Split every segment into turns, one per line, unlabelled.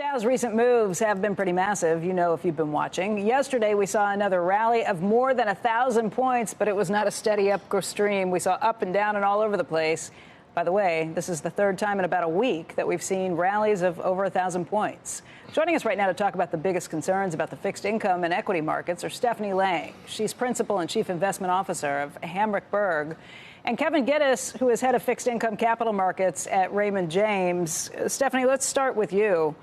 Dow's recent moves have been pretty massive, you know, if you've been watching. Yesterday, we saw another rally of more than 1,000 points, but it was not a steady upward stream. We saw up and down and all over the place. By the way, this is the third time in about a week that we've seen rallies of over 1,000 points. Joining us right now to talk about the biggest concerns about the fixed income and equity markets are Stephanie Lang. She's principal and chief investment officer of Homrich Berg. And Kevin Giddis, who is head of fixed income capital markets at Raymond James. Stephanie, let's start with you.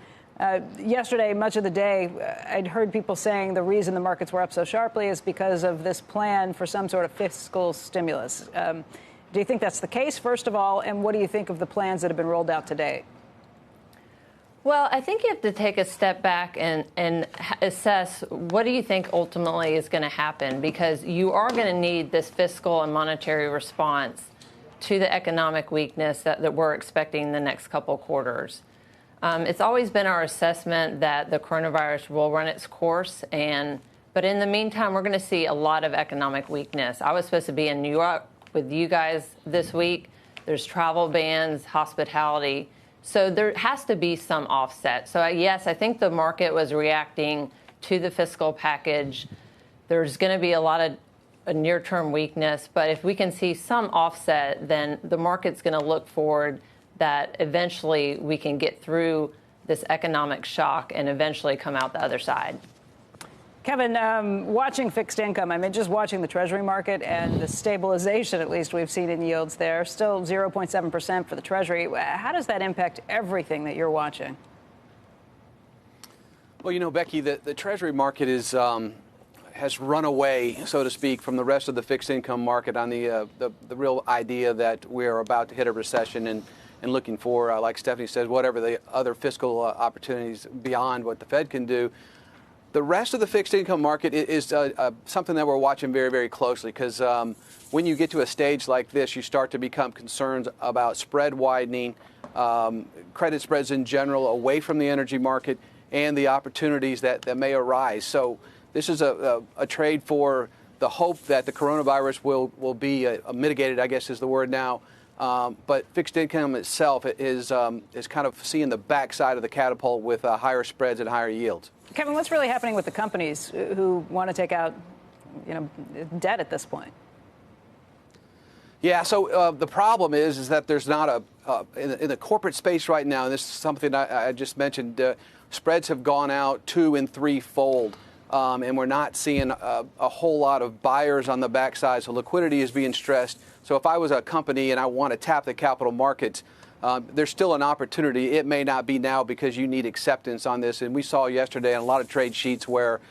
Yesterday, much of the day, I'd heard people saying the reason the markets were up so sharply is because of this plan for some sort of fiscal stimulus. Do you think that's the case, first of all, and what do you think of the plans that have been rolled out today?
Well, I think you have to take a step back and assess what do you think ultimately is going to happen, because you are going to need this fiscal and monetary response to the economic weakness that we're expecting in the next couple quarters. It's always been our assessment that the coronavirus will run its course, but in the meantime, we're going to see a lot of economic weakness. I was supposed to be in New York with you guys this week. There's travel bans, hospitality. So there has to be some offset. So, yes, I think the market was reacting to the fiscal package. There's going to be a lot of near-term weakness. But if we can see some offset, then the market's going to look forward that eventually we can get through this economic shock and eventually come out the other side.
Kevin, watching fixed income, I mean, just watching the Treasury market and the stabilization, at least we've seen in yields there, still 0.7% for the Treasury. How does that impact everything that you're watching?
Well, you know, Becky, the Treasury market has run away, so to speak, from the rest of the fixed income market on the real idea that we're about to hit a recession and looking for, like Stephanie said, whatever the other fiscal opportunities beyond what the Fed can do. The rest of the fixed income market is something that we're watching very, very closely, because when you get to a stage like this, you start to become concerned about spread widening, credit spreads in general away from the energy market, and the opportunities that may arise. So this is a trade for the hope that the coronavirus will be mitigated, I guess is the word now. But fixed income itself is kind of seeing the backside of the catapult with higher spreads and higher yields.
Kevin, what's really happening with the companies who want to take out, debt at this point?
Yeah, so the problem is that there's not in the corporate space right now, and this is something I just mentioned, spreads have gone out 2- and 3-fold, and we're not seeing a whole lot of buyers on the backside, so liquidity is being stressed. So if I was a company and I want to tap the capital markets, there's still an opportunity. It may not be now because you need acceptance on this. And we saw yesterday on a lot of trade sheets where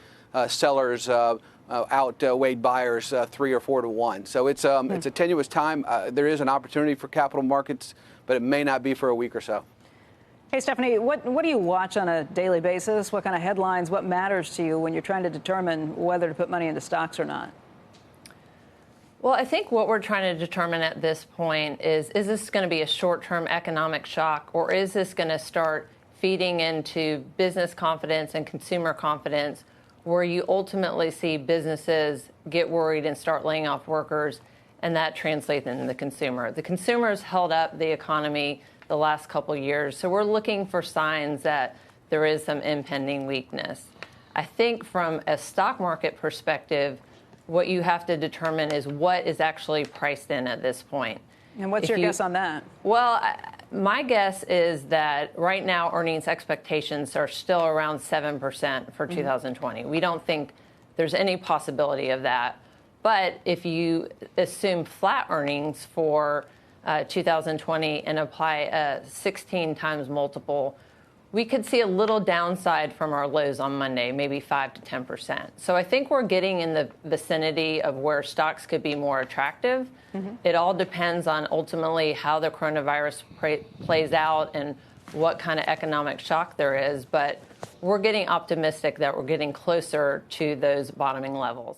sellers outweighed buyers 3 or 4 to 1. So it's a tenuous time. There is an opportunity for capital markets, but it may not be for a week or so.
Hey, Stephanie, what do you watch on a daily basis? What kind of headlines? What matters to you when you're trying to determine whether to put money into stocks or not?
Well, I think what we're trying to determine at this point is this going to be a short-term economic shock, or is this going to start feeding into business confidence and consumer confidence, where you ultimately see businesses get worried and start laying off workers, and that translates into the consumer. The consumer's held up the economy the last couple of years, so we're looking for signs that there is some impending weakness. I think from a stock market perspective, what you have to determine is what is actually priced in at this point.
And what's your guess on that?
Well, my guess is that right now earnings expectations are still around 7% for 2020. We don't think there's any possibility of that. But if you assume flat earnings for 2020 and apply a 16 times multiple, we could see a little downside from our lows on Monday, maybe 5 to 10%. So I think we're getting in the vicinity of where stocks could be more attractive. It all depends on ultimately how the coronavirus plays out and what kind of economic shock there is. But we're getting optimistic that we're getting closer to those bottoming levels.